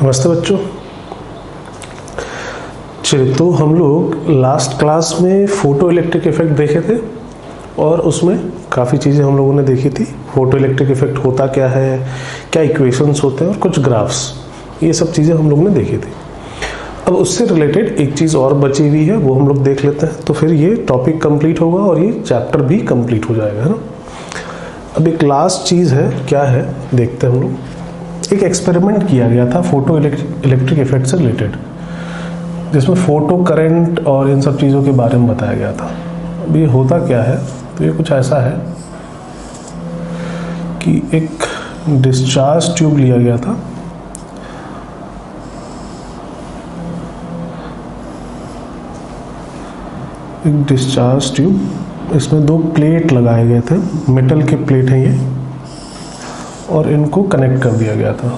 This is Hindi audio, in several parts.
नमस्ते बच्चों। चलिए, तो हम लोग लास्ट क्लास में फोटो इलेक्ट्रिक इफेक्ट देखे थे और उसमें काफ़ी चीज़ें हम लोगों ने देखी थी। फोटो इलेक्ट्रिक इफेक्ट होता क्या है, क्या इक्वेशंस होते हैं और कुछ ग्राफ्स, ये सब चीज़ें हम लोगों ने देखी थी। अब उससे रिलेटेड एक चीज़ और बची हुई है, वो हम लोग देख लेते हैं, तो फिर ये टॉपिक कंप्लीट होगा और ये चैप्टर भी कंप्लीट हो जाएगा, है ना। अब एक लास्ट चीज़ है, क्या है देखते हैं हम लोग। एक एक्सपेरिमेंट किया गया था फोटो इलेक्ट्रिक इफेक्ट से रिलेटेड, जिसमें फोटो करंट और इन सब चीज़ों के बारे में बताया गया था। अब ये होता क्या है, तो ये कुछ ऐसा है कि एक डिस्चार्ज ट्यूब लिया गया था, एक डिस्चार्ज ट्यूब, इसमें दो प्लेट लगाए गए थे, मेटल के प्लेट हैं ये, और इनको कनेक्ट कर दिया गया था।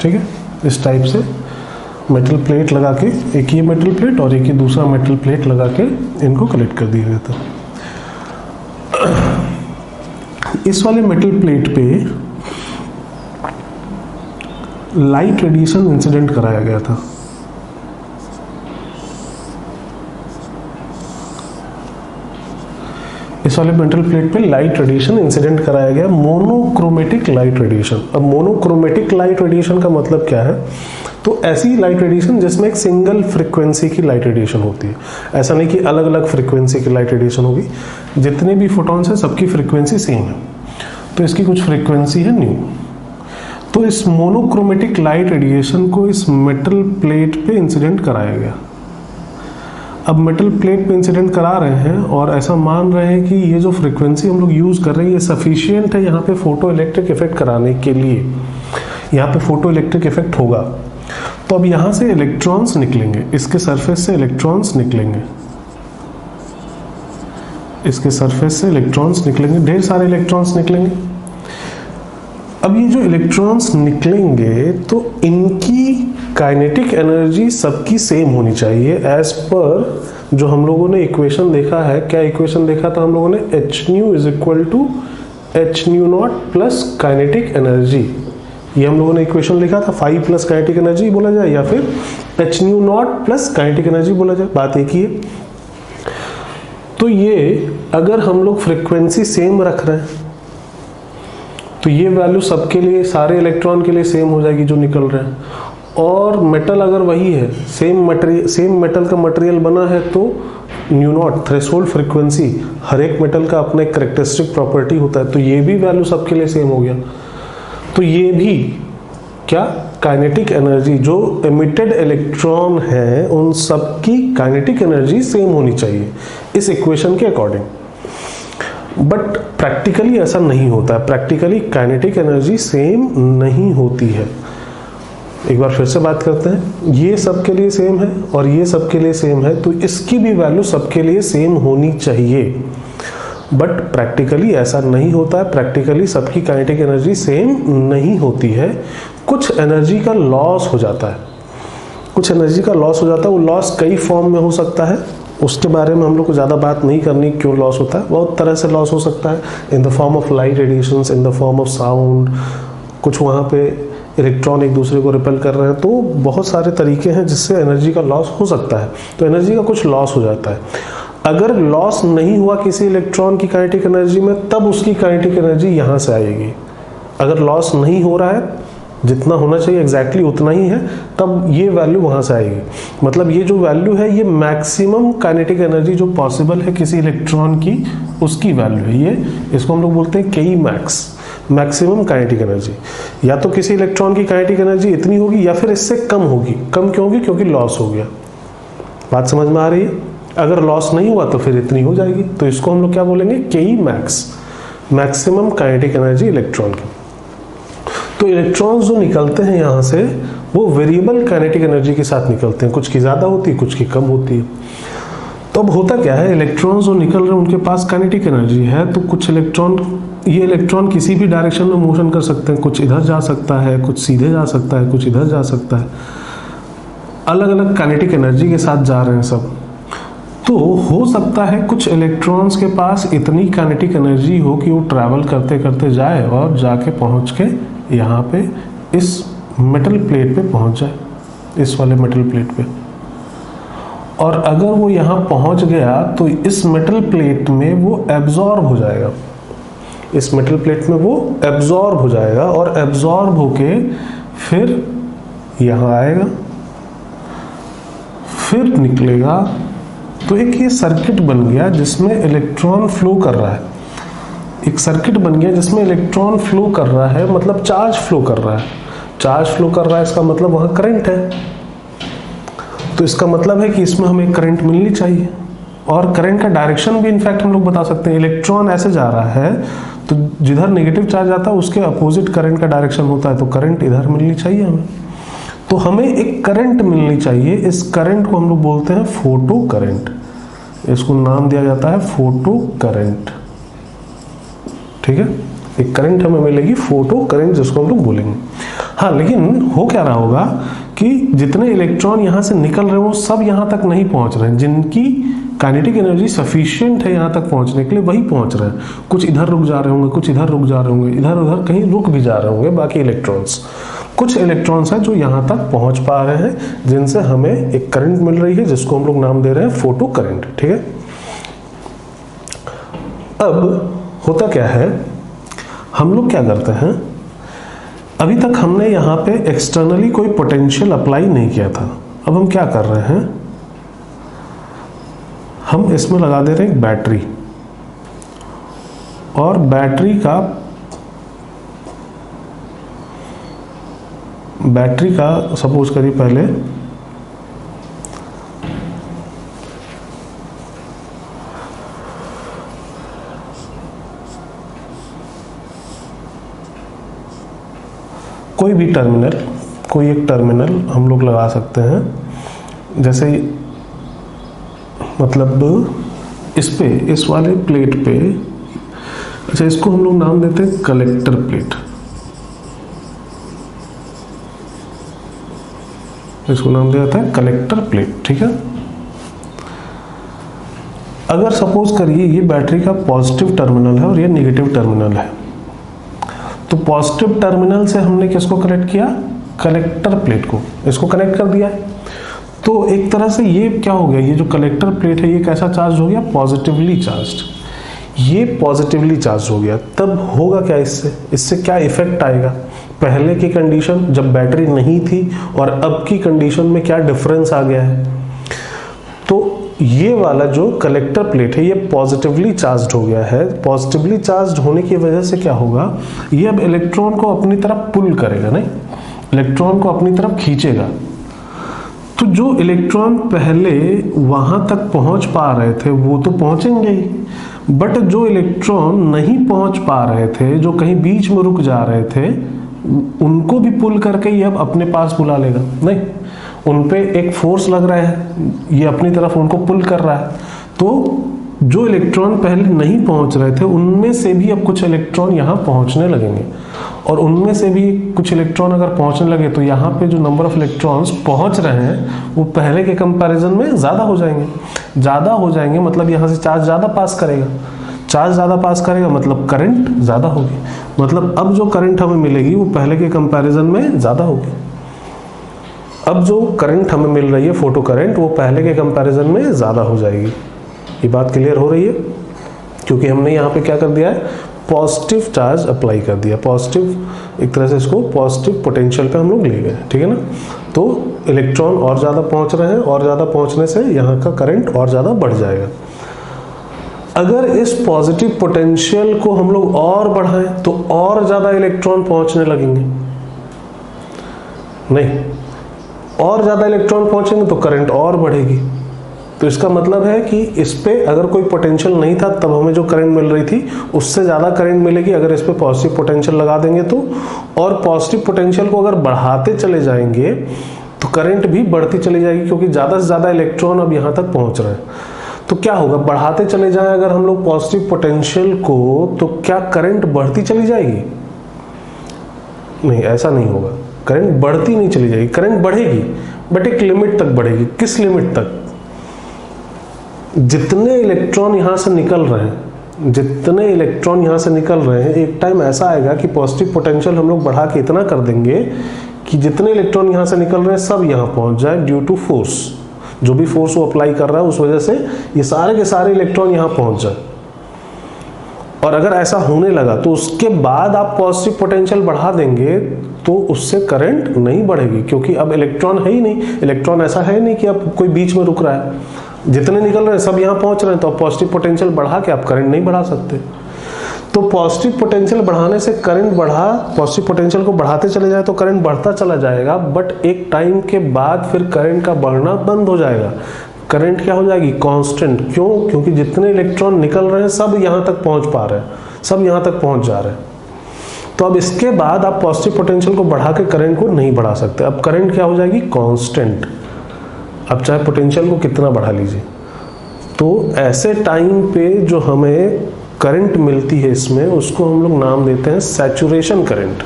ठीक है, इस टाइप से मेटल प्लेट लगा के, एक ये मेटल प्लेट और एक ये दूसरा मेटल प्लेट लगा के इनको कनेक्ट कर दिया गया था। इस वाले मेटल प्लेट पे लाइट रेडिएशन इंसिडेंट कराया गया था। इस वाले मेटल प्लेट पे लाइट रेडिएशन इंसिडेंट कराया गया, मोनोक्रोमेटिक लाइट रेडिएशन। अब मोनोक्रोमेटिक लाइट रेडिएशन का मतलब क्या है, तो ऐसी लाइट रेडिएशन जिसमें एक सिंगल फ्रीक्वेंसी की लाइट रेडिएशन होती है। ऐसा नहीं कि अलग अलग फ्रीक्वेंसी की लाइट रेडिएशन होगी, जितने भी फोटॉन्स हैं सबकी फ्रीक्वेंसी सेम है, तो इसकी कुछ फ्रीक्वेंसी है न्यू। तो इस मोनोक्रोमेटिक लाइट रेडिएशन को इस मेटल प्लेट पे इंसिडेंट कराया गया। अब मेटल प्लेट पे इंसिडेंट करा रहे हैं और ऐसा मान रहे हैं कि ये जो फ्रीक्वेंसी हम लोग यूज कर रहे हैं ये सफिशिएंट है यहाँ पे फोटो इलेक्ट्रिक इफेक्ट कराने के लिए, यहाँ पे फोटो इलेक्ट्रिक इफेक्ट होगा। तो अब यहाँ से इलेक्ट्रॉन्स निकलेंगे, इसके सरफेस से इलेक्ट्रॉन्स निकलेंगे, इसके सरफेस से इलेक्ट्रॉन्स निकलेंगे, ढेर सारे इलेक्ट्रॉन्स निकलेंगे। अब ये जो इलेक्ट्रॉन्स निकलेंगे तो इनकी काइनेटिक एनर्जी सबकी सेम होनी चाहिए, एज पर जो हम लोगों ने इक्वेशन देखा है। क्या इक्वेशन देखा था हम लोगों ने? H nu is equal to H nu naught plus kinetic energy. ये हम लोगों ने इक्वेशन लिखा था, 5 प्लस काइनेटिक एनर्जी बोला जाए या फिर H nu naught plus kinetic energy बोला जाए, बात एक ही है। तो ये अगर हम लोग फ्रीक्वेंसी सेम रख रहे हैं तो ये वैल्यू सबके लिए, सारे इलेक्ट्रॉन के लिए सेम हो जाएगी जो निकल रहे हैं। और मेटल अगर वही है, सेम मेटल का मटेरियल बना है, तो न्यू नॉट थ्रेशोल्ड फ्रीक्वेंसी, हर एक मेटल का अपना एक कैरेक्टरिस्टिक प्रॉपर्टी होता है, तो ये भी वैल्यू सबके लिए सेम हो गया। तो ये भी क्या, काइनेटिक एनर्जी, जो एमिटेड इलेक्ट्रॉन है उन सबकी काइनेटिक एनर्जी सेम होनी चाहिए इस इक्वेशन के अकॉर्डिंग। बट प्रैक्टिकली ऐसा नहीं होता है, प्रैक्टिकली काइनेटिक एनर्जी सेम नहीं होती है। एक बार फिर से बात करते हैं, ये सबके लिए सेम है और ये सबके लिए सेम है, तो इसकी भी वैल्यू सबके लिए सेम होनी चाहिए। बट प्रैक्टिकली ऐसा नहीं होता है, प्रैक्टिकली सबकी काइनेटिक एनर्जी सेम नहीं होती है। कुछ एनर्जी का लॉस हो जाता है, कुछ एनर्जी का लॉस हो जाता है। वो लॉस कई फॉर्म में हो सकता है, उसके बारे में हम लोग को ज़्यादा बात नहीं करनी, क्यों लॉस होता है। बहुत तरह से लॉस हो सकता है, in the form of light radiations, in the form of sound, कुछ वहाँ पे इलेक्ट्रॉन एक दूसरे को रिपेल कर रहे हैं, तो बहुत सारे तरीके हैं जिससे एनर्जी का लॉस हो सकता है। तो एनर्जी का कुछ लॉस हो जाता है। अगर लॉस नहीं हुआ किसी इलेक्ट्रॉन की काइनेटिक एनर्जी में, तब उसकी काइनेटिक एनर्जी यहाँ से आएगी। अगर लॉस नहीं हो रहा है, जितना होना चाहिए एग्जैक्टली उतना ही है, तब ये वैल्यू वहाँ से आएगी। मतलब ये जो वैल्यू है, ये मैक्सिमम काइनेटिक एनर्जी जो पॉसिबल है किसी इलेक्ट्रॉन की, उसकी वैल्यू है ये। इसको हम लोग बोलते हैं के मैक्स, मैक्सिमम काइनेटिक एनर्जी। या तो किसी इलेक्ट्रॉन की काइनेटिक एनर्जी इतनी होगी या फिर इससे कम होगी। कम क्यों होगी? क्योंकि लॉस हो गया। बात समझ में आ रही है? अगर लॉस नहीं हुआ तो फिर इतनी हो जाएगी, तो इसको हम लोग क्या बोलेंगे? के max, maximum kinetic energy electron की। तो इलेक्ट्रॉन्स जो निकलते हैं यहाँ से, वो वेरिएबल काइनेटिक एनर्जी के साथ निकलते हैं, कुछ की ज़्यादा होती है, कुछ की कम होती है। तो अब होता क्या है, इलेक्ट्रॉन्स जो निकल रहे हैं उनके पास काइनेटिक एनर्जी है, तो कुछ इलेक्ट्रॉन, ये इलेक्ट्रॉन किसी भी डायरेक्शन में मोशन कर सकते हैं, कुछ इधर जा सकता है, कुछ सीधे जा सकता है, कुछ इधर जा सकता है, अलग अलग काइनेटिक एनर्जी के साथ जा रहे हैं सब। तो हो सकता है कुछ इलेक्ट्रॉन्स के पास इतनी काइनेटिक एनर्जी हो कि वो ट्रैवल करते करते जाए और जाके पहुंच के यहाँ पे इस मेटल प्लेट पे पहुंच जाए, इस वाले मेटल प्लेट पे, और अगर वो यहाँ पहुंच गया तो इस मेटल प्लेट में वो एब्जॉर्ब हो जाएगा, इस मेटल प्लेट में वो एब्जॉर्ब हो जाएगा, और एब्जॉर्ब होके फिर यहाँ आएगा, फिर निकलेगा। तो एक ये सर्किट बन गया जिसमें इलेक्ट्रॉन फ्लो कर रहा है, एक सर्किट बन गया जिसमें इलेक्ट्रॉन फ्लो कर रहा है, मतलब चार्ज फ्लो कर रहा है, चार्ज फ्लो कर रहा है, इसका मतलब वहां करंट है। तो इसका मतलब है कि इसमें हमें करंट मिलनी चाहिए, और करंट का डायरेक्शन भी इनफैक्ट हम लोग बता सकते हैं। इलेक्ट्रॉन ऐसे जा रहा है तो जिधर नेगेटिव चार्ज आता है उसके अपोजिट करंट का डायरेक्शन होता है, तो करंट इधर मिलनी चाहिए हमें। तो हमें एक करंट मिलनी चाहिए, इस करंट को हम लोग बोलते हैं फोटो करंट, इसको नाम दिया जाता है फोटो करंट। ठीक है, एक करंट हमें मिलेगी फोटो करंट, जिसको हम लोग बोलेंगे। हाँ, लेकिन हो क्या रहा होगा कि जितने इलेक्ट्रॉन यहाँ से निकल रहे हैं वो सब यहाँ तक नहीं पहुँच रहे हैं, जिनकी काइनेटिक एनर्जी सफिशिएंट है यहाँ तक पहुँचने के लिए वही पहुँच रहे हैं। कुछ इधर रुक जा रहे होंगे, कुछ इधर रुक जा रहे होंगे, इधर उधर कहीं रुक भी जा रहे होंगे बाकी इलेक्ट्रॉन्स। कुछ इलेक्ट्रॉन्स हैं जो यहाँ तक पहुँच पा रहे हैं, जिनसे हमें एक करंट मिल रही है, जिसको हम लोग नाम दे रहे हैं फोटो करंट। ठीक है, अब होता क्या है, हम लोग क्या करते हैं, अभी तक हमने यहाँ पे एक्सटर्नली कोई पोटेंशियल अप्लाई नहीं किया था। अब हम क्या कर रहे हैं, हम इसमें लगा दे रहे हैं एक बैटरी, और बैटरी का सपोज करिए पहले कोई भी टर्मिनल, कोई एक टर्मिनल हम लोग लगा सकते हैं। जैसे मतलब इस पे, इस वाले प्लेट पे, अच्छा इसको हम लोग नाम देते हैं कलेक्टर प्लेट, इसको नाम दिया जाता है कलेक्टर प्लेट। ठीक है, अगर सपोज करिए ये बैटरी का पॉजिटिव टर्मिनल है और ये नेगेटिव टर्मिनल है, तो पॉजिटिव टर्मिनल से हमने किसको कनेक्ट किया, कलेक्टर प्लेट को, इसको कनेक्ट कर दिया। तो एक तरह से ये क्या हो गया, ये जो कलेक्टर प्लेट है ये कैसा चार्ज हो गया, पॉजिटिवली चार्ज्ड। ये पॉजिटिवली चार्ज हो गया, तब होगा क्या, इससे क्या इफेक्ट आएगा, पहले की कंडीशन जब बैटरी नहीं थी और अब की कंडीशन में क्या डिफरेंस आ गया है। तो ये वाला जो कलेक्टर प्लेट है ये पॉजिटिवली चार्ज्ड हो गया है। पॉजिटिवली चार्ज्ड होने की वजह से क्या होगा, ये अब इलेक्ट्रॉन को अपनी तरफ पुल करेगा, नहीं इलेक्ट्रॉन को अपनी तरफ खींचेगा। तो जो इलेक्ट्रॉन पहले वहां तक पहुंच पा रहे थे वो तो पहुंचेंगे ही, बट जो इलेक्ट्रॉन नहीं पहुंच पा रहे थे, जो कहीं बीच में रुक जा रहे थे, उनको भी पुल करके ये अब अपने पास बुला लेगा। नहीं, उन पे एक फोर्स लग रहा है, ये अपनी तरफ उनको पुल कर रहा है। तो जो इलेक्ट्रॉन पहले नहीं पहुंच रहे थे उनमें से भी अब कुछ इलेक्ट्रॉन यहाँ पहुंचने लगेंगे, और उनमें से भी कुछ इलेक्ट्रॉन अगर पहुंचने लगे तो यहाँ पे जो नंबर ऑफ इलेक्ट्रॉन्स पहुंच रहे हैं वो पहले के कंपैरिजन में ज़्यादा हो जाएंगे। ज़्यादा हो जाएंगे मतलब यहाँ से चार्ज ज़्यादा पास करेगा, चार्ज ज़्यादा पास करेगा मतलब करंट ज़्यादा होगी, मतलब अब जो करंट हमें मिलेगी वो पहले के कंपैरिजन में ज़्यादा होगी। अब जो करंट हमें मिल रही है फोटो करंट, वो पहले के कंपैरिजन में ज़्यादा हो जाएगी। ये बात क्लियर हो रही है, क्योंकि हमने यहाँ पे क्या कर दिया है, पॉजिटिव चार्ज अप्लाई कर दिया, पॉजिटिव एक तरह से इसको पॉजिटिव पोटेंशियल पे हम लोग ले गए। ठीक है ना, तो इलेक्ट्रॉन और ज़्यादा पहुँच रहे हैं, और ज़्यादा पहुँचने से यहाँ का करंट और ज़्यादा बढ़ जाएगा। अगर इस पॉजिटिव पोटेंशियल को हम लोग और बढ़ाएं तो और ज़्यादा इलेक्ट्रॉन पहुँचने लगेंगे, नहीं और ज़्यादा इलेक्ट्रॉन पहुँचेंगे तो करंट और बढ़ेगी। तो इसका मतलब है कि इस पे अगर कोई पोटेंशियल नहीं था तब हमें जो करंट मिल रही थी उससे ज़्यादा करंट मिलेगी अगर इस पे पॉजिटिव पोटेंशियल लगा देंगे तो, और पॉजिटिव पोटेंशियल को अगर बढ़ाते चले जाएंगे तो करंट भी बढ़ती चली जाएगी, क्योंकि ज़्यादा से ज़्यादा इलेक्ट्रॉन अब यहाँ तक पहुँच रहे हैं। तो क्या होगा, बढ़ाते चले जाएं अगर हम लोग पॉजिटिव पोटेंशियल को, तो क्या करंट बढ़ती चली जाएगी, नहीं ऐसा नहीं होगा, करंट बढ़ती नहीं चली जाएगी, करंट बढ़ेगी बट एक लिमिट तक बढ़ेगी। किस लिमिट तक, जितने इलेक्ट्रॉन यहाँ से निकल रहे हैं, जितने इलेक्ट्रॉन यहाँ से निकल रहे हैं, एक टाइम ऐसा आएगा कि पॉजिटिव पोटेंशियल हम लोग बढ़ा के इतना कर देंगे कि जितने इलेक्ट्रॉन यहाँ से निकल रहे हैं सब यहाँ पहुँच जाए ड्यू टू फोर्स, जो भी फोर्स वो अप्लाई कर रहा है उस वजह से ये सारे के सारे इलेक्ट्रॉन यहाँ पहुँच जाए। और अगर ऐसा होने लगा तो उसके बाद आप पॉजिटिव पोटेंशियल बढ़ा देंगे तो उससे करंट नहीं बढ़ेगी, क्योंकि अब इलेक्ट्रॉन है ही नहीं, इलेक्ट्रॉन ऐसा है नहीं कि अब कोई बीच में रुक रहा है, जितने निकल रहे हैं सब यहाँ पहुँच रहे हैं, तो आप पॉजिटिव पोटेंशियल बढ़ा के आप करंट नहीं बढ़ा सकते। तो पॉजिटिव पोटेंशियल बढ़ाने से करंट बढ़ा, पॉजिटिव पोटेंशियल को बढ़ाते चले जाए तो करंट बढ़ता चला जाएगा, बट एक टाइम के बाद फिर करंट का बढ़ना बंद हो जाएगा। करंट क्या हो जाएगी? कांस्टेंट। क्यों? क्योंकि जितने इलेक्ट्रॉन निकल रहे हैं सब यहाँ तक पहुँच पा रहे हैं, सब यहाँ तक पहुँच जा रहे हैं। तो अब इसके बाद आप पॉजिटिव पोटेंशियल को बढ़ा के करंट को नहीं बढ़ा सकते। अब करंट क्या हो जाएगी? कांस्टेंट। अब चाहे पोटेंशियल को कितना बढ़ा लीजिए। तो ऐसे टाइम पे जो हमें करंट मिलती है इसमें, उसको हम लोग नाम देते हैं सैचुरेशन करंट।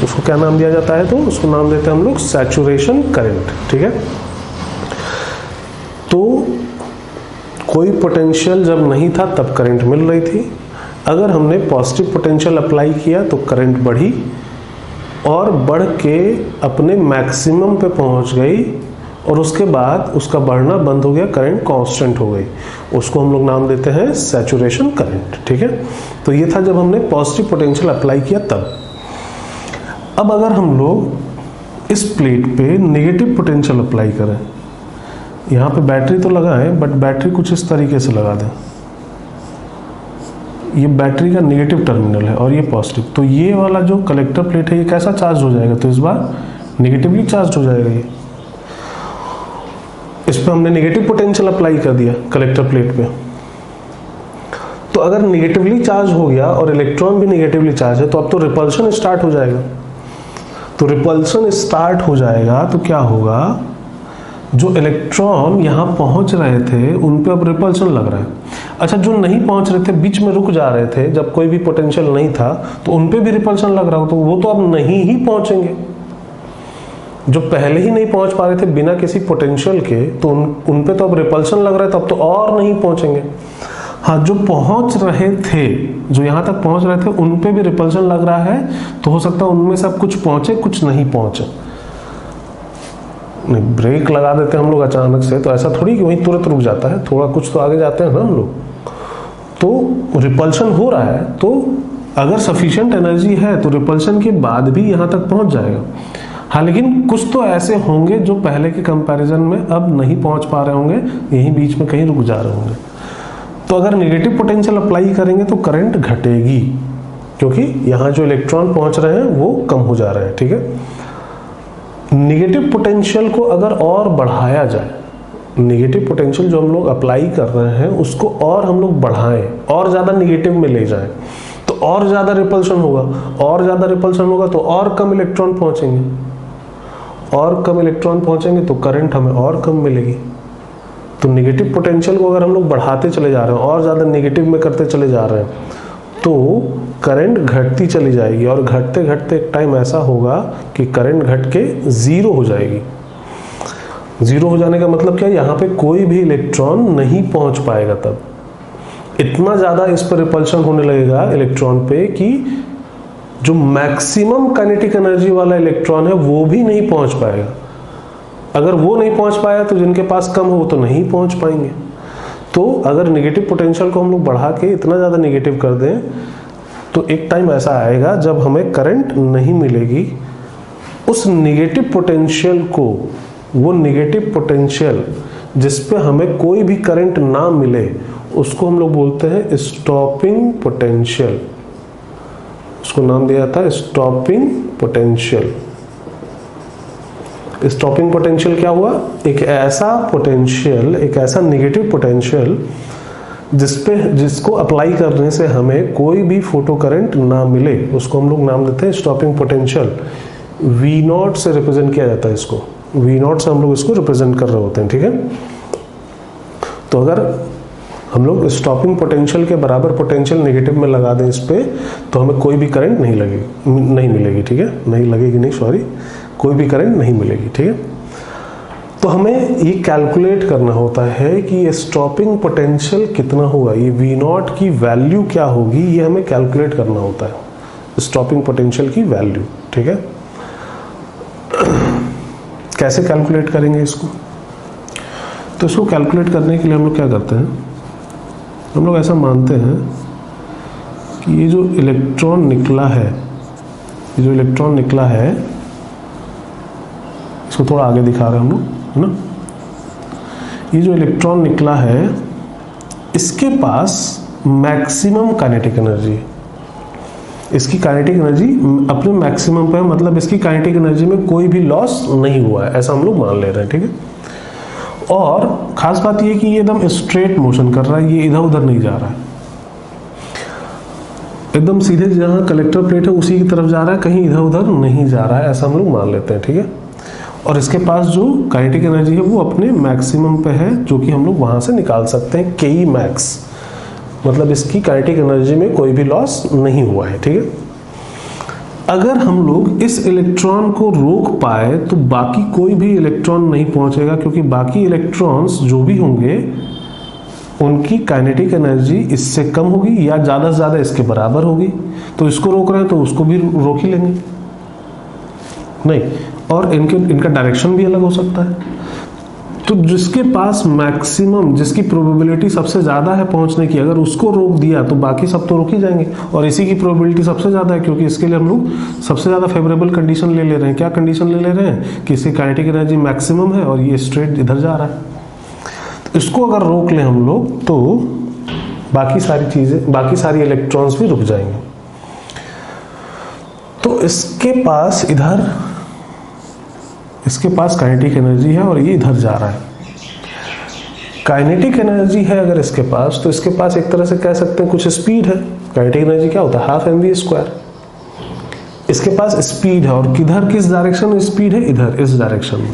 उसको क्या नाम दिया जाता है? तो उसको नाम देते हैं हम लोग सैचुरेशन करंट। ठीक है। तो कोई पोटेंशियल जब नहीं था तब करंट मिल रही थी, अगर हमने पॉजिटिव पोटेंशियल अप्लाई किया तो करंट बढ़ी और बढ़ के अपने मैक्सिमम पे पहुंच गई, और उसके बाद उसका बढ़ना बंद हो गया, करंट कांस्टेंट हो गई। उसको हम लोग नाम देते हैं सैचुरेशन करंट। ठीक है। तो ये था जब हमने पॉजिटिव पोटेंशियल अप्लाई किया तब। अब अगर हम लोग इस प्लेट पे नेगेटिव पोटेंशियल अप्लाई करें, यहाँ पे बैटरी तो लगा है बट बैटरी कुछ इस तरीके से लगा दें, ये बैटरी का नेगेटिव टर्मिनल है और ये पॉजिटिव, तो ये वाला जो कलेक्टर प्लेट है ये कैसा चार्ज हो जाएगा? तो इस बार नेगेटिवली चार्ज हो जाएगा। ये इस पर हमने नेगेटिव पोटेंशियल अप्लाई कर दिया कलेक्टर प्लेट पे, तो अगर नेगेटिवली चार्ज हो गया और इलेक्ट्रॉन भी नेगेटिवली चार्ज है तो अब तो रिपल्शन स्टार्ट हो जाएगा। तो रिपल्शन स्टार्ट हो जाएगा तो क्या होगा? जो इलेक्ट्रॉन यहाँ पहुंच रहे थे उन पे अब रिपल्शन लग रहा है। अच्छा, जो नहीं पहुंच रहे थे, बीच में रुक जा रहे थे, जब कोई भी पोटेंशियल नहीं था, तो उन पे भी रिपल्शन लग रहा हो, तो वो तो अब नहीं ही पहुंचेंगे। जो पहले ही नहीं पहुंच पा रहे थे बिना किसी पोटेंशियल के, तो उन पे तो अब रिपल्शन लग रहा है, तब तो और नहीं पहुंचेंगे। हाँ, जो पहुंच रहे थे, जो यहाँ तक पहुंच रहे थे, उन पे भी रिपल्शन लग रहा है, तो हो सकता है उनमें से अब कुछ पहुंचे कुछ नहीं पहुंचे। नहीं, ब्रेक लगा देते हैं हम लोग अचानक से, तो ऐसा थोड़ी कि वहीं तुरंत रुक जाता है, थोड़ा कुछ तो आगे जाते हैं ना हम लोग। तो रिपल्शन हो रहा है, तो अगर सफिशिएंट एनर्जी है तो रिपल्शन के बाद भी यहाँ तक पहुँच जाएगा। हाँ, लेकिन कुछ तो ऐसे होंगे जो पहले के कंपैरिजन में अब नहीं पहुँच पा रहे होंगे, यहीं बीच में कहीं रुक जा रहे होंगे। तो अगर नेगेटिव पोटेंशियल अप्लाई करेंगे तो करंट घटेगी, क्योंकि यहाँ जो इलेक्ट्रॉन पहुँच रहे हैं वो कम हो जा रहे हैं। ठीक है। नेगेटिव पोटेंशियल को अगर और बढ़ाया जाए, नेगेटिव पोटेंशियल जो हम लोग अप्लाई कर रहे हैं उसको और हम लोग बढ़ाएं, और ज़्यादा नेगेटिव में ले जाएं, तो और ज़्यादा रिपल्शन होगा, और ज़्यादा रिपल्शन होगा तो और कम इलेक्ट्रॉन पहुँचेंगे, और कम इलेक्ट्रॉन पहुँचेंगे तो करंट हमें और कम मिलेगी। तो नेगेटिव पोटेंशियल को अगर हम लोग बढ़ाते चले जा रहे हैं और ज़्यादा नेगेटिव में करते चले जा रहे हैं तो करंट घटती चली जाएगी, और घटते घटते एक टाइम ऐसा होगा कि करंट घट के जीरो हो जाएगी। जीरो हो जाने का मतलब क्या? यहाँ पे कोई भी इलेक्ट्रॉन नहीं पहुंच पाएगा। तब इतना ज़्यादा इस पर रिपल्शन होने लगेगा इलेक्ट्रॉन पे कि जो मैक्सिमम काइनेटिक एनर्जी वाला इलेक्ट्रॉन है वो भी नहीं पहुंच पाएगा। अगर वो नहीं पहुंच पाया तो जिनके पास कम हो वो तो नहीं पहुंच पाएंगे। तो अगर नेगेटिव पोटेंशियल को हम लोग बढ़ा के इतना ज़्यादा नेगेटिव कर दें तो एक टाइम ऐसा आएगा जब हमें करंट नहीं मिलेगी। उस नेगेटिव पोटेंशियल को, वो नेगेटिव पोटेंशियल जिस पे हमें कोई भी करंट ना मिले, उसको हम लोग बोलते हैं स्टॉपिंग पोटेंशियल। उसको नाम दिया था स्टॉपिंग पोटेंशियल। स्टॉपिंग पोटेंशियल क्या हुआ? एक ऐसा पोटेंशियल, एक ऐसा नेगेटिव पोटेंशियल जिसको अप्लाई करने से हमें कोई भी फोटो करंट ना मिले, उसको हम लोग नाम देते हैं स्टॉपिंग पोटेंशियल। V0 से रिप्रेजेंट किया जाता है इसको, V0 से हम लोग इसको रिप्रेजेंट कर रहे होते हैं। ठीक है। तो अगर हम लोग स्टॉपिंग पोटेंशियल के बराबर पोटेंशियल नेगेटिव में लगा दें इस पे, तो हमें कोई भी करंट नहीं मिलेगी। ठीक है, नहीं लगेगी, नहीं सॉरी, कोई भी करंट नहीं मिलेगी। ठीक है। तो हमें ये कैलकुलेट करना होता है कि ये स्टॉपिंग पोटेंशियल कितना होगा, ये V0 की वैल्यू क्या होगी, ये हमें कैलकुलेट करना होता है, स्टॉपिंग पोटेंशियल की वैल्यू। ठीक है। कैसे कैलकुलेट करेंगे इसको? तो इसको कैलकुलेट करने के लिए हम लोग क्या करते हैं, हम लोग ऐसा मानते हैं कि ये जो इलेक्ट्रॉन निकला है, ये जो इलेक्ट्रॉन निकला है, इसको थोड़ा आगे दिखा रहे हैं हम लोग, है ना। ये जो इलेक्ट्रॉन निकला है इसके पास मैक्सिमम काइनेटिक एनर्जी है। इसकी काइनेटिक एनर्जी अपने मैक्सिमम पे है, मतलब इसकी काइनेटिक एनर्जी में कोई भी लॉस नहीं हुआ है, ऐसा हम लोग मान ले रहे हैं, ठीक है। और खास बात ये कि ये एकदम स्ट्रेट मोशन कर रहा है, ये इधर उधर नहीं जा रहा है, एकदम सीधे जहां कलेक्टर प्लेट है उसी की तरफ जा रहा है, कहीं इधर उधर नहीं जा रहा है, ऐसा हम लोग मान लेते हैं, ठीक है। और इसके पास जो काइनेटिक एनर्जी है वो अपने मैक्सिमम पे है, जो कि हम लोग वहां से निकाल सकते हैं के मैक्स, मतलब इसकी काइनेटिक एनर्जी में कोई भी लॉस नहीं हुआ है, ठीक है। अगर हम लोग इस इलेक्ट्रॉन को रोक पाए तो बाकी कोई भी इलेक्ट्रॉन नहीं पहुंचेगा, क्योंकि बाकी इलेक्ट्रॉन्स जो भी होंगे उनकी काइनेटिक एनर्जी इससे कम होगी या ज़्यादा से ज़्यादा इसके बराबर होगी। तो इसको रोक रहे हैं तो उसको भी रोक ही लेंगे, नहीं, और इनका डायरेक्शन भी अलग हो सकता है। तो जिसके पास मैक्सिमम, जिसकी प्रोबेबिलिटी सबसे ज़्यादा है पहुंचने की, अगर उसको रोक दिया तो बाकी सब तो रोक ही जाएंगे, और इसी की प्रोबेबिलिटी सबसे ज़्यादा है, क्योंकि इसके लिए हम लोग सबसे ज़्यादा फेवरेबल कंडीशन ले रहे हैं। क्या कंडीशन ले रहे हैं कि इसकी काइनेटिक एनर्जी मैक्सिमम है और ये स्ट्रेट इधर जा रहा है। तो इसको अगर रोक लें हम लोग तो बाकी सारी चीज़ें, बाकी सारी इलेक्ट्रॉन्स भी रुक जाएंगे। तो इसके पास इधर, इसके पास काइनेटिक एनर्जी है और ये इधर जा रहा है। काइनेटिक एनर्जी है अगर इसके पास, तो इसके पास एक तरह से कह सकते हैं कुछ स्पीड है। काइनेटिक एनर्जी क्या होता है? Half mv²। इसके पास स्पीड है, और किधर, किस डायरेक्शन में स्पीड है? इधर, इस डायरेक्शन में।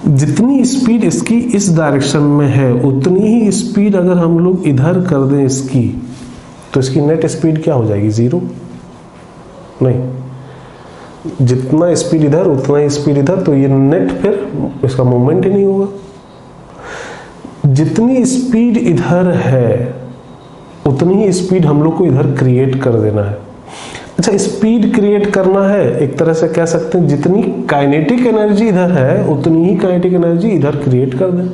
जितनी स्पीड इसकी इस डायरेक्शन में है उतनी ही स्पीड अगर हम लोग इधर कर दें इसकी, तो इसकी नेट स्पीड क्या हो जाएगी? 0? नहीं, जितना स्पीड इधर उतना ही स्पीड इधर, तो ये नेट फिर इसका मूवमेंट ही नहीं होगा। जितनी स्पीड इधर है उतनी ही स्पीड हम लोग को इधर क्रिएट कर देना है। अच्छा, स्पीड क्रिएट करना है, एक तरह से कह सकते हैं जितनी काइनेटिक एनर्जी इधर है उतनी ही काइनेटिक एनर्जी इधर क्रिएट कर दें।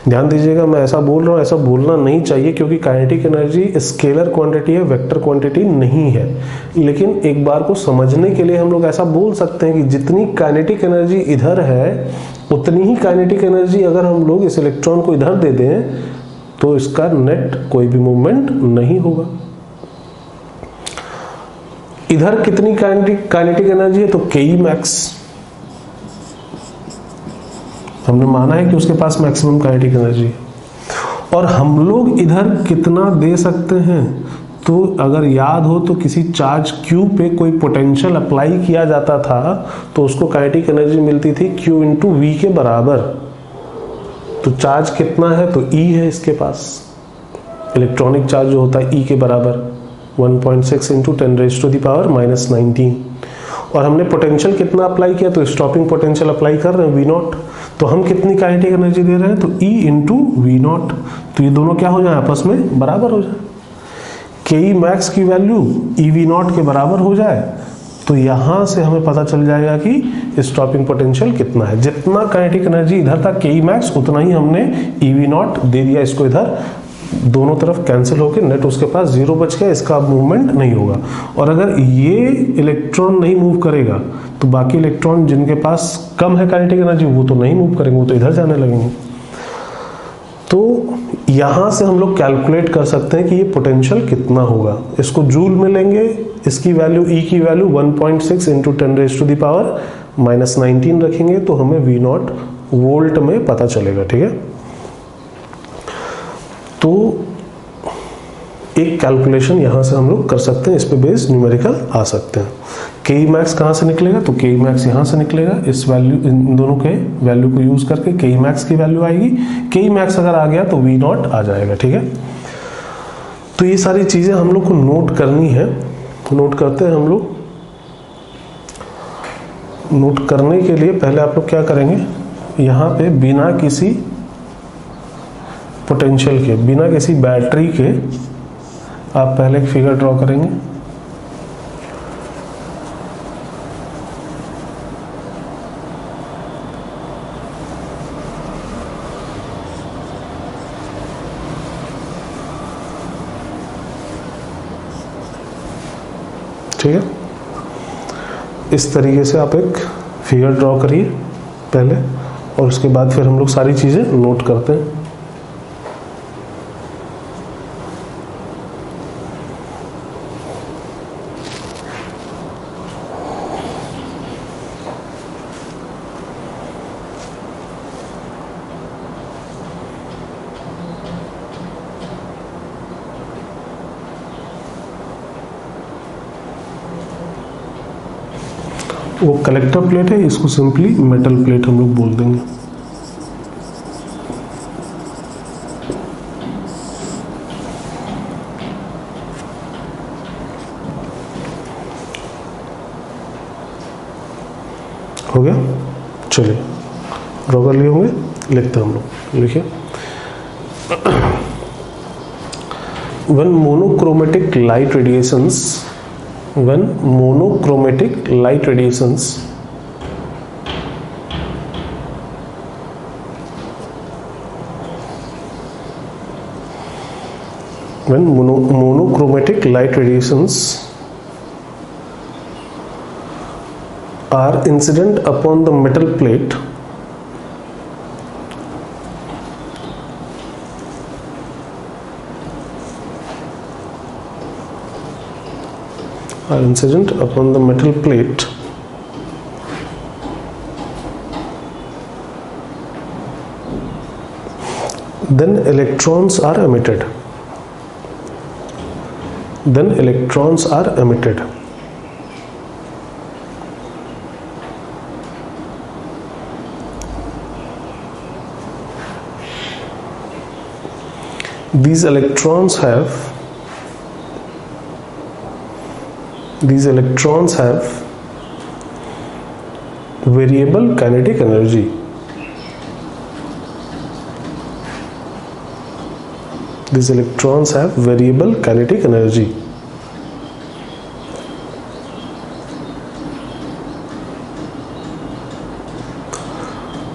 ध्यान दीजिएगा, मैं ऐसा बोल रहा हूँ, ऐसा बोलना नहीं चाहिए, क्योंकि काइनेटिक एनर्जी स्केलर क्वांटिटी है, वेक्टर क्वांटिटी नहीं है। लेकिन एक बार को समझने के लिए हम लोग ऐसा बोल सकते हैं कि जितनी काइनेटिक एनर्जी इधर है उतनी ही काइनेटिक एनर्जी अगर हम लोग इस इलेक्ट्रॉन को इधर दे दें तो इसका नेट कोई भी मूवमेंट नहीं होगा। इधर कितनी काइनेटिक एनर्जी है? तो के मैक्स। हमने माना है कि उसके पास मैक्सिमम काइनेटिक एनर्जी है। और हम लोग इधर कितना दे सकते हैं? तो अगर याद हो तो किसी चार्ज Q पे कोई पोटेंशियल अप्लाई किया जाता था तो उसको काइनेटिक एनर्जी मिलती थी Q इंटू V के बराबर। तो चार्ज कितना है? तो E है इसके पास। इलेक्ट्रॉनिक चार्ज जो होता है E के बराबर 1.6 इंटू 10⁻⁻19। और हमने पोटेंशियल कितना अप्लाई किया? तो स्टॉपिंग पोटेंशियल अप्लाई कर रहे हैं V0। तो हम कितनी काइनेटिक एनर्जी दे रहे हैं? तो E इंटू V0। तो ये दोनों क्या हो जाए? आपस में बराबर हो जाए। के मैक्स की वैल्यू EV0 के बराबर हो जाए तो यहां से हमें पता चल जाएगा कि स्टॉपिंग पोटेंशियल कितना है। जितना काइनेटिक एनर्जी इधर था के मैक्स, उतना ही हमने EV0 दे दिया इसको इधर। दोनों तरफ कैंसिल होकर नेट उसके पास 0 बच गया, इसका मूवमेंट नहीं होगा। और अगर ये इलेक्ट्रॉन नहीं मूव करेगा तो बाकी इलेक्ट्रॉन जिनके पास कम है काइनेटिक एनर्जी वो तो नहीं मूव करेंगे, वो तो इधर जाने लगेंगे। तो यहां से हम लोग कैलकुलेट कर सकते हैं कि ये पोटेंशियल कितना होगा। इसको जूल में लेंगे, इसकी वैल्यू E की वैल्यू 1.6 इंटू 10⁻⁻19 रखेंगे तो हमें V0 वोल्ट में पता चलेगा, ठीक है। तो एक कैलकुलेशन यहां से हम लोग कर सकते हैं, इस पे बेस्ड न्यूमेरिकल आ सकते हैं। के मैक्स कहां से निकलेगा? तो के मैक्स यहां से निकलेगा। इस वैल्यू, इन दोनों के वैल्यू को यूज करके के मैक्स की वैल्यू आएगी। के मैक्स अगर आ गया तो V0 आ जाएगा, ठीक है। तो ये सारी चीजें हम लोग को नोट करनी है। नोट करते हैं हम लोग। नोट करने के लिए पहले आप लोग क्या करेंगे, यहाँ पे बिना किसी पोटेंशियल के, बिना किसी बैटरी के आप पहले एक फिगर ड्रॉ करेंगे। ठीक है, इस तरीके से आप एक फिगर ड्रॉ करिए पहले, और उसके बाद फिर हम लोग सारी चीज़ें नोट करते हैं। वो कलेक्टर प्लेट है, इसको सिंपली मेटल प्लेट हम लोग बोल देंगे। हो गया, चलिए ड्रॉ कर लिए होंगे, लिखते हैं हम लोग। लिखिए, when monochromatic light radiations when monochromatic light radiations when monochromatic light radiations are incident upon the metal plate, then electrons are emitted. These electrons have variable kinetic energy. These electrons have variable kinetic energy.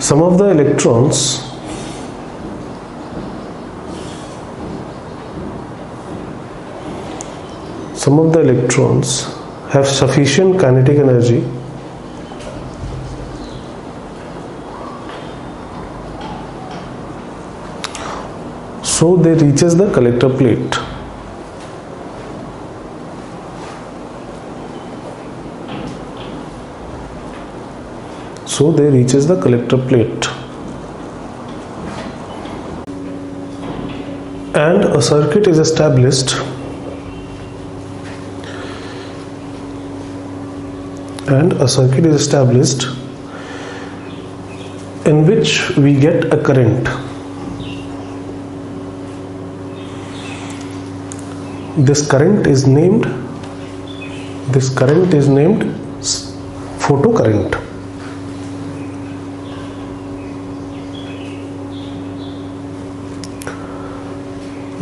Some of the electrons have sufficient kinetic energy so they reaches the collector plate. And a circuit is established in which we get a current. This current is named photocurrent.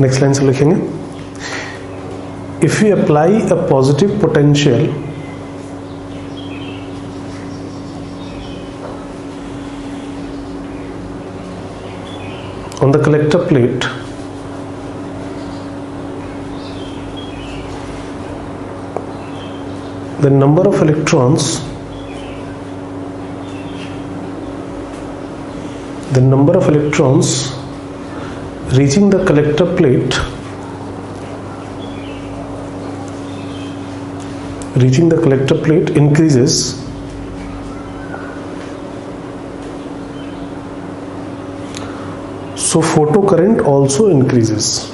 Next line से लिखेंगे, if we apply a positive potential on the collector plate, the number of electrons reaching the collector plate increases. So photocurrent also increases.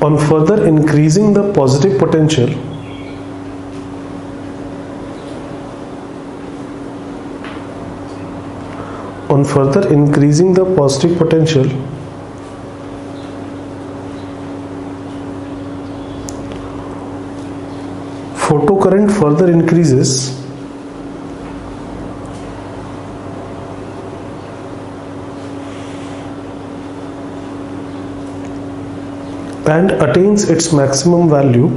On further increasing the positive potential, photocurrent further increases and attains its maximum value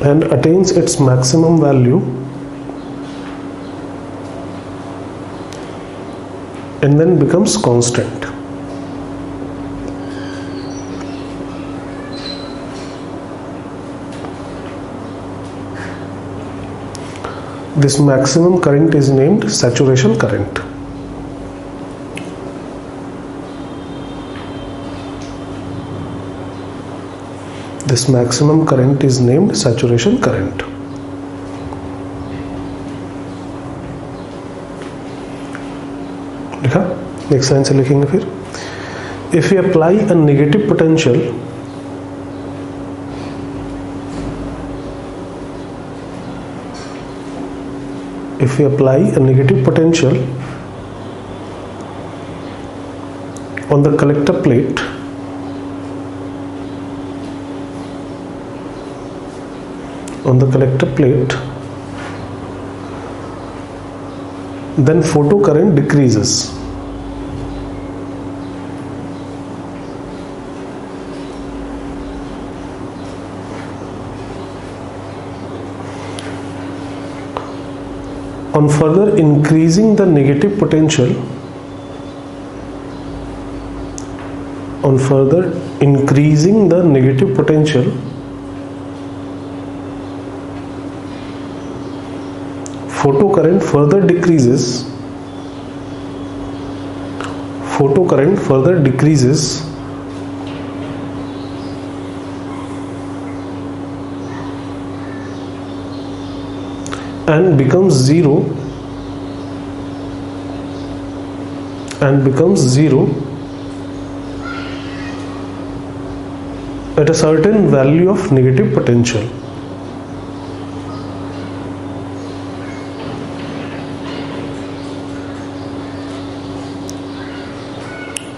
and attains its maximum value and then becomes constant. This maximum current is named saturation current. This maximum current is named saturation current. लिखा? नेक्स्ट लाइन से लिखेंगे फिर. If we apply a negative potential on the collector plate, then photocurrent decreases. On further increasing the negative potential, photocurrent further decreases and becomes zero at a certain value of negative potential.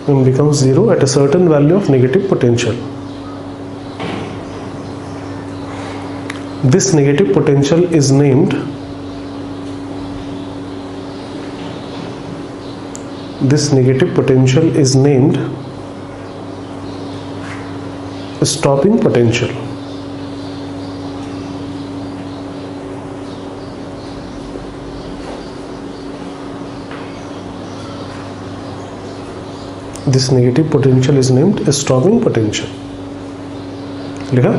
And becomes zero at a certain value of negative potential. This negative potential is named stopping potential. This negative potential is named stopping potential. लिखा?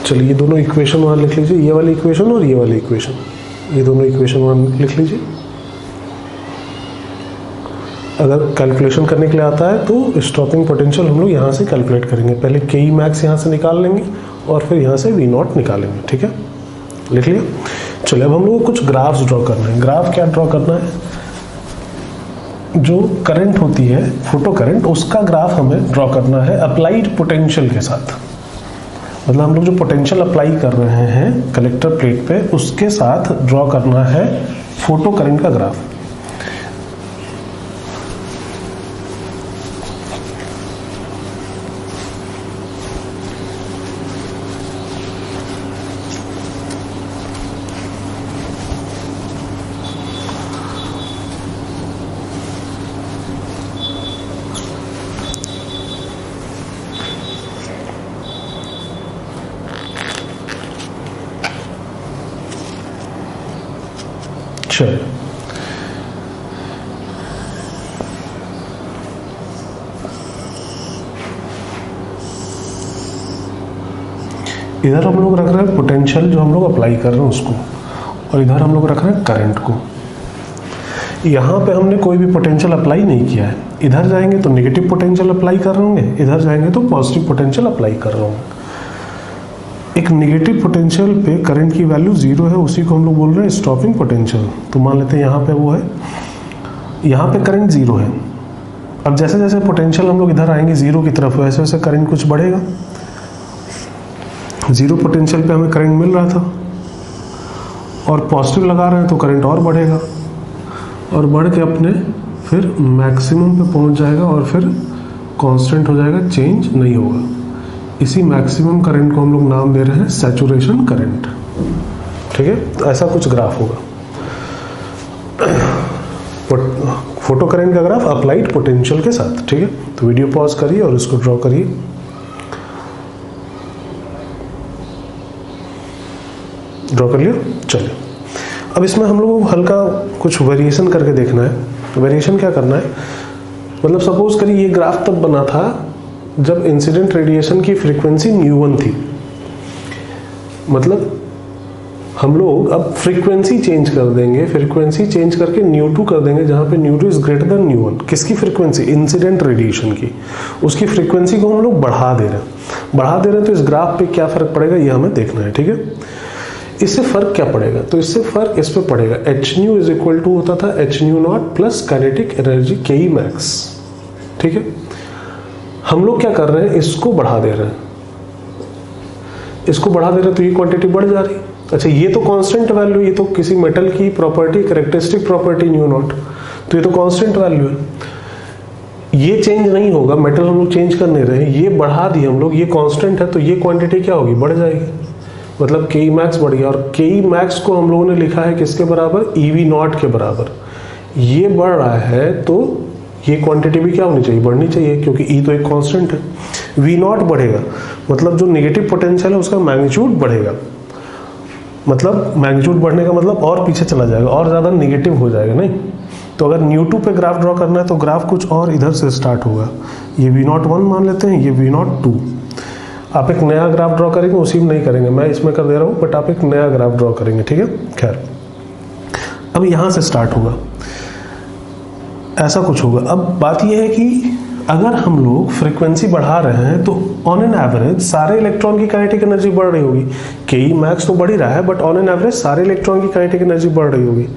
चलिए ये दोनों इक्वेशन वहाँ लिख लीजिए, ये वाली इक्वेशन और ये वाली इक्वेशन, ये दोनों इक्वेशन वहाँ लिख लीजिए. अगर कैलकुलेशन करने के लिए आता है तो स्टॉपिंग पोटेंशियल हम लोग यहाँ से कैलकुलेट करेंगे. पहले के ई मैक्स यहाँ से निकाल लेंगे और फिर यहाँ से वी नॉट निकालेंगे. ठीक है, लिख लिया. चलिए अब हम लोग को कुछ ग्राफ्स ड्रॉ करना है. ग्राफ क्या ड्रॉ करना है? जो करंट होती है फोटो करंट, उसका ग्राफ हमें ड्रॉ करना है अप्लाइड पोटेंशियल के साथ. मतलब हम लोग जो पोटेंशियल अप्लाई कर रहे हैं कलेक्टर प्लेट पे, उसके साथ ड्रॉ करना है फोटो करंट का ग्राफ. चलिए इधर हम लोग रख रहे हैं पोटेंशियल जो हम लोग अप्लाई कर रहे हैं उसको, और इधर हम लोग रख रहे हैं करंट को. यहाँ पे हमने कोई भी पोटेंशियल अप्लाई नहीं किया है. इधर जाएंगे तो नेगेटिव पोटेंशियल अप्लाई कर रहे होंगे, इधर जाएंगे तो पॉजिटिव पोटेंशियल अप्लाई कर रहे होंगे. एक नेगेटिव पोटेंशियल पे करंट की वैल्यू जीरो है, उसी को हम लोग बोल रहे हैं स्टॉपिंग पोटेंशियल. तो मान लेते हैं यहाँ पे वो है, यहाँ पे करंट जीरो है. अब जैसे जैसे पोटेंशियल हम लोग इधर आएंगे जीरो की तरफ, वैसे वैसे करंट कुछ बढ़ेगा. जीरो पोटेंशियल पे हमें करंट मिल रहा था और पॉजिटिव लगा रहे हैं तो करंट और बढ़ेगा, और बढ़ के अपने फिर मैक्सिमम पे पहुंच जाएगा और फिर कांस्टेंट हो जाएगा, चेंज नहीं होगा. इसी मैक्सिमम करंट को हम लोग नाम दे रहे हैं सैचुरेशन करंट. ठीक है, तो ऐसा कुछ ग्राफ होगा. फोटो करंट का ग्राफ अप्लाइड पोटेंशियल के साथ. ठीक है, तो वीडियो पॉज करिए और इसको ड्रॉ करिए. ड्रॉ कर लिया। चलिए अब इसमें हम लोगों को हल्का कुछ वेरिएशन करके देखना है। वेरिएशन क्या करना है, मतलब सपोज करिए ये ग्राफ तब बना था जब इंसिडेंट रेडिएशन की फ्रीक्वेंसी ν1 थी। मतलब हम लोग अब फ्रीक्वेंसी चेंज कर देंगे, फ्रीक्वेंसी चेंज करके ν2 कर देंगे, जहां पे ν2 इज ग्रेटर देन ν1। किसकी फ्रीक्वेंसी? इंसिडेंट रेडिएशन की। उसकी फ्रीक्वेंसी को हम लोग बढ़ा दे रहे हैं, तो इस ग्राफ पे क्या फर्क पड़ेगा ये हमें देखना है, ठीक है। इससे फर्क क्या पड़ेगा, तो इससे फर्क इस पे पड़ेगा, hν इज इक्वल टू होता था hν0 plus kinetic energy Ke max, ठीक है। हम लोग क्या कर रहे हैं, इसको बढ़ा दे रहे हैं, इसको बढ़ा दे रहे हैं, तो ये क्वांटिटी बढ़ जा रही है। अच्छा ये तो कांस्टेंट वैल्यू, ये तो किसी मेटल की प्रॉपर्टी, कैरेक्टरिस्टिक प्रॉपर्टी ν0, तो ये तो कांस्टेंट वैल्यू है, ये चेंज नहीं होगा। मेटल हम लोग चेंज कर नहीं रहे, ये बढ़ा दिए हम लोग, ये कांस्टेंट है, तो ये क्वांटिटी क्या होगी, बढ़ जाएगी, मतलब Ke max बढ़ गया। और Ke max को हम लोगों ने लिखा है किसके बराबर, EV0 के बराबर। ये बढ़ रहा है तो ये क्वांटिटी भी क्या होनी चाहिए, बढ़नी चाहिए, क्योंकि E तो एक कांस्टेंट है। V0 बढ़ेगा मतलब जो नेगेटिव पोटेंशियल है उसका मैग्नीट्यूड बढ़ेगा, मतलब मैग्नीट्यूड बढ़ने का मतलब और पीछे चला जाएगा, और ज़्यादा नेगेटिव हो जाएगा, नहीं। तो अगर ν2 पे ग्राफ ड्रॉ करना है तो ग्राफ कुछ और इधर से स्टार्ट होगा। ये V01 मान लेते हैं, ये V02। आप एक नया ग्राफ ड्रॉ करेंगे, उसी में नहीं करेंगे, मैं इसमें कर दे रहा हूँ, बट आप एक नया ग्राफ ड्रॉ करेंगे, ठीक है। खैर अब यहाँ से स्टार्ट होगा, ऐसा कुछ होगा। अब बात यह है कि अगर हम लोग फ्रीक्वेंसी बढ़ा रहे हैं तो ऑन एन एवरेज सारे इलेक्ट्रॉन की काइनेटिक एनर्जी बढ़ रही होगी। Ke max तो बढ़ ही रहा है, बट ऑन एन एवरेज सारे इलेक्ट्रॉन की काइनेटिक एनर्जी बढ़ रही होगी।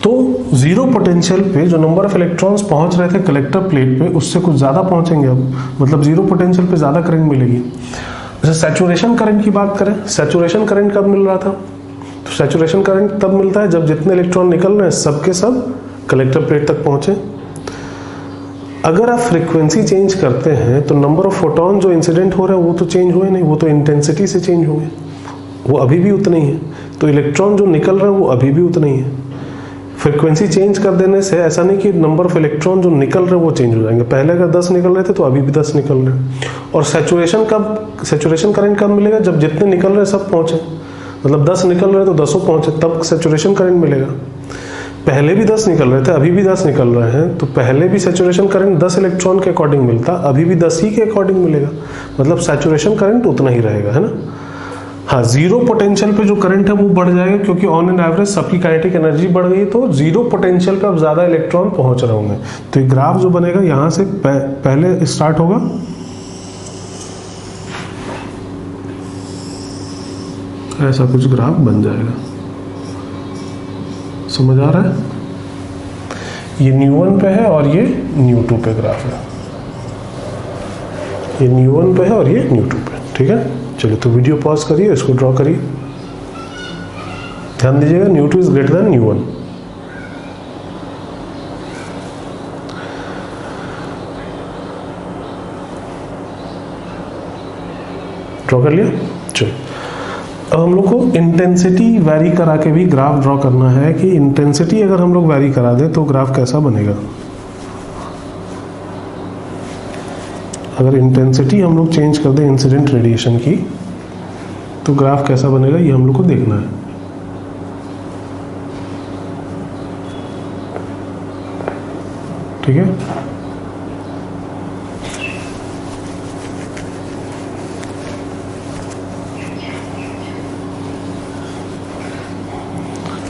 तो जीरो पोटेंशियल पे जो नंबर ऑफ इलेक्ट्रॉन्स पहुंच रहे थे कलेक्टर प्लेट पे, उससे कुछ ज़्यादा पहुंचेंगे अब, मतलब जीरो पोटेंशियल पे ज़्यादा करंट मिलेगी। अच्छा सैचुरेशन करंट की बात करें, सैचुरेशन करंट कब मिल रहा था, तो सैचुरेशन करंट तब मिलता है जब जितने इलेक्ट्रॉन निकल रहे हैं सबके सब कलेक्टर प्लेट तक पहुंचे। अगर आप फ्रीक्वेंसी चेंज करते हैं तो नंबर ऑफ फोटोन जो इंसिडेंट हो रहे हैं वो तो चेंज हुए नहीं, वो तो इंटेंसिटी से चेंज हुए, वो अभी भी उतने ही है। तो इलेक्ट्रॉन जो निकल रहे हैं वो अभी भी उतने ही है। फ्रीक्वेंसी चेंज कर देने से ऐसा नहीं कि नंबर ऑफ इलेक्ट्रॉन जो निकल रहे हैं वो चेंज हो जाएंगे, पहले अगर 10 निकल रहे थे तो अभी भी 10 निकल रहे हैं। और सैचुरेशन करंट कब मिलेगा, जब जितने निकल रहे हैं सब पहुंचे, मतलब 10 निकल रहे हैं तो 10 पहुंचे, तब सैचुरेशन करंट मिलेगा। पहले भी 10 निकल रहे थे, अभी भी 10 निकल रहे हैं, तो पहले भी सैचुरेशन करंट 10 इलेक्ट्रॉन के अकॉर्डिंग मिलता, अभी भी 10 ही के अकॉर्डिंग मिलेगा, मतलब सैचुरेशन करंट उतना ही रहेगा, है ना। हाँ जीरो पोटेंशियल पे जो करंट है वो बढ़ जाएगा, क्योंकि ऑन एन एवरेज सबकी काइनेटिक एनर्जी बढ़ गई, तो जीरो पोटेंशियल पे अब ज्यादा इलेक्ट्रॉन पहुंच रहे होंगे। तो ये ग्राफ जो बनेगा यहां से पहले स्टार्ट होगा, ऐसा कुछ ग्राफ बन जाएगा, समझ आ रहा है। ये ν1 पे है और ये ν2 पे ग्राफ है, ये ν1 पे है और ये ν2 पे, ठीक है। चलिए तो वीडियो पॉज करिए, इसको ड्रॉ करिए, ध्यान दीजिएगा ν2 इज ग्रेटर देन ν1। ड्रॉ कर लिया। चलिए अब हम लोग को इंटेंसिटी वैरी करा के भी ग्राफ ड्रॉ करना है कि इंटेंसिटी अगर हम लोग वैरी करा दें तो ग्राफ कैसा बनेगा। अगर इंटेंसिटी हम लोग चेंज कर दें इंसिडेंट रेडिएशन की तो ग्राफ कैसा बनेगा ये हम लोग को देखना है। ठीक है,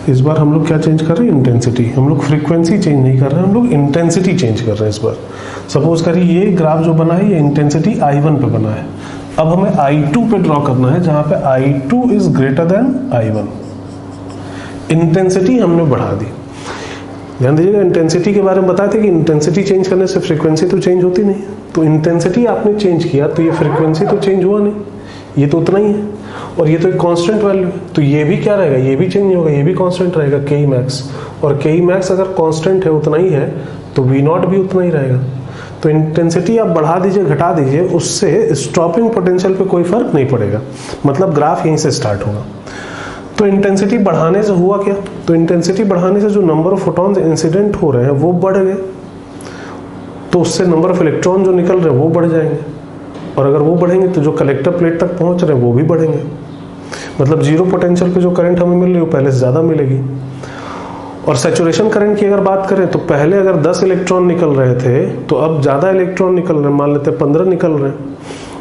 इस बार हम लोग क्या चेंज कर रहे हैं, इंटेंसिटी। हम लोग फ्रीक्वेंसी चेंज नहीं कर रहे हैं, हम लोग इंटेंसिटी चेंज कर रहे हैं इस बार। सपोज करिए ये ग्राफ जो बना है ये इंटेंसिटी I1 पे बना है, अब हमें I2 पे ड्रॉ करना है जहां पे I2 is greater than I1। Intensity हमने बढ़ा दी, ध्यान दीजिएगा इंटेंसिटी के बारे में बताए थे कि इंटेंसिटी चेंज करने से फ्रीक्वेंसी तो चेंज होती नहीं, तो इंटेंसिटी आपने चेंज किया तो ये फ्रीक्वेंसी तो चेंज हुआ नहीं, ये तो उतना ही है, और ये तो एक कांस्टेंट वैल्यू है, तो ये भी क्या रहेगा, ये भी चेंज नहीं होगा, ये भी कांस्टेंट रहेगा Ke max। और Ke max अगर कांस्टेंट है उतना ही है तो V0 भी उतना ही रहेगा। तो इंटेंसिटी आप बढ़ा दीजिए घटा दीजिए, उससे स्टॉपिंग पोटेंशियल पे कोई फर्क नहीं पड़ेगा, मतलब ग्राफ यहीं से स्टार्ट होगा। तो इंटेंसिटी बढ़ाने से हुआ क्या, तो इंटेंसिटी बढ़ाने से जो नंबर ऑफ फोटॉन्स इंसिडेंट हो रहे हैं वो बढ़ गए, तो उससे नंबर ऑफ इलेक्ट्रॉन जो निकल रहे हैं वो बढ़ जाएंगे, और अगर वो बढ़ेंगे तो जो कलेक्टर प्लेट तक पहुंच रहे हैं वो भी बढ़ेंगे। मतलब जीरो पोटेंशियल पे जो करंट हमें मिल रही है वो पहले से ज़्यादा मिलेगी। और सैचुरेशन करंट की अगर बात करें तो पहले अगर 10 इलेक्ट्रॉन निकल रहे थे तो अब ज़्यादा इलेक्ट्रॉन निकल रहे हैं, मान लेते हैं 15 निकल रहे हैं।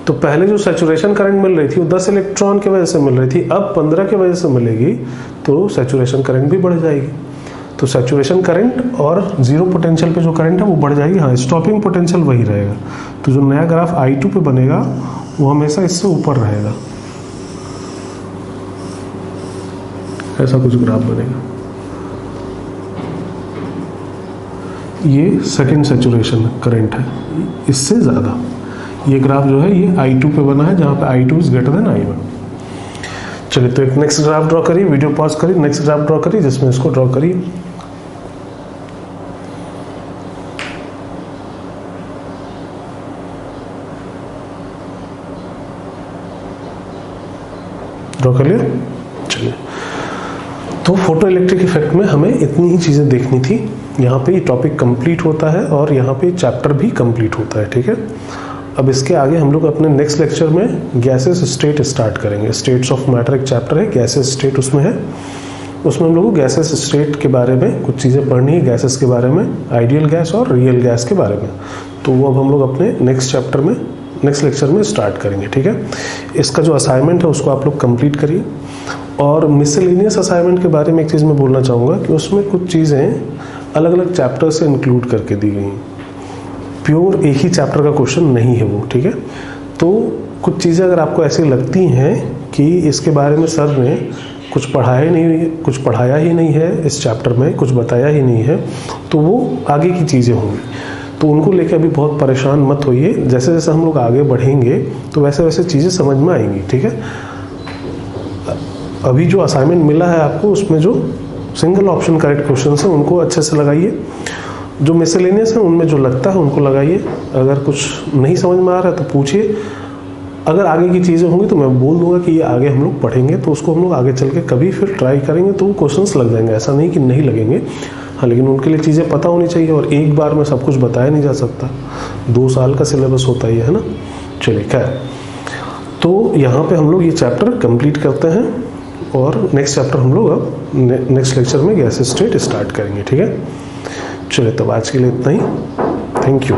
तो पहले जो सैचुरेशन करंट मिल रही थी वो 10 इलेक्ट्रॉन की वजह से मिल रही थी, अब 15 की वजह से मिलेगी, तो सैचुरेशन करंट भी बढ़ जाएगी। तो सैचुरेशन करंट और जीरो पोटेंशियल पे जो करंट है वो बढ़ जाएगी। हाँ, स्टॉपिंग पोटेंशियल वही रहेगा। तो जो नया ग्राफ I2 पे बनेगा वो हमेशा इससे ऊपर रहेगा, ऐसा कुछ ग्राफ बनेगा। ये सेकेंड सैचुरेशन करंट है, इससे ज़्यादा ये ग्राफ जो है ये I2 पे बना है, जहाँ पे I2 is greater than I1। चलिए, तो एक नेक्स्ट ग्राफ ड्रॉ करिए, वीडियो पॉज करिए, नेक्स्ट ग्राफ ड्रॉ करिए जिसमें इसको ड्रॉ करिए। ड्रॉ कर लिया। चलिए, तो फोटो इलेक्ट्रिक इफेक्ट में हमें इतनी ही चीज़ें देखनी थी। यहाँ पे ये टॉपिक कंप्लीट होता है और यहाँ पे चैप्टर भी कंप्लीट होता है, ठीक है। अब इसके आगे हम लोग अपने नेक्स्ट लेक्चर में गैसेस स्टेट स्टार्ट करेंगे। स्टेट्स ऑफ मैटर एक चैप्टर है, गैसेस स्टेट उसमें है। उसमें हम लोग को गैसेस स्टेट के बारे में कुछ चीज़ें पढ़नी है, गैसेस के बारे में, आइडियल गैस और रियल गैस के बारे में। तो वो अब हम लोग अपने नेक्स्ट चैप्टर में, नेक्स्ट लेक्चर में स्टार्ट करेंगे, ठीक है। इसका जो असाइनमेंट है उसको आप लोग कंप्लीट करिए। और मिसलेनियस असाइनमेंट के बारे में एक चीज़ मैं बोलना चाहूँगा कि उसमें कुछ चीज़ें अलग अलग चैप्टर से इंक्लूड करके दी गई हैं। प्योर एक ही चैप्टर का क्वेश्चन नहीं है वो, ठीक है। तो कुछ चीज़ें अगर आपको ऐसी लगती हैं कि इसके बारे में सर ने कुछ पढ़ाया ही नहीं है इस चैप्टर में, कुछ बताया ही नहीं है, तो वो आगे की चीज़ें होंगी। तो उनको लेकर अभी बहुत परेशान मत होइए। जैसे जैसे हम लोग आगे बढ़ेंगे तो वैसे वैसे चीज़ें समझ में आएंगी, ठीक है। अभी जो असाइनमेंट मिला है आपको उसमें जो सिंगल ऑप्शन करेक्ट क्वेश्चन है उनको अच्छे से लगाइए। जो मिसलेनियस है उनमें जो लगता है उनको लगाइए। अगर कुछ नहीं समझ में आ रहा है तो पूछिए। अगर आगे की चीज़ें होंगी तो मैं बोल दूंगा कि ये आगे हम लोग पढ़ेंगे, तो उसको हम लोग आगे चल के कभी फिर ट्राई करेंगे तो वो क्वेश्चंस लग जाएंगे। ऐसा नहीं कि नहीं लगेंगे, हाँ, लेकिन उनके लिए चीज़ें पता होनी चाहिए और एक बार में सब कुछ बताया नहीं जा सकता। 2 साल का सिलेबस होता ही है ना। चलिए, खैर, तो यहाँ पे हम लोग ये चैप्टर कंप्लीट करते हैं और नेक्स्ट चैप्टर हम लोग अब नेक्स्ट लेक्चर में गैस स्टेट स्टार्ट करेंगे, ठीक है। चलिए, तब आज के लिए इतना ही। Thank you.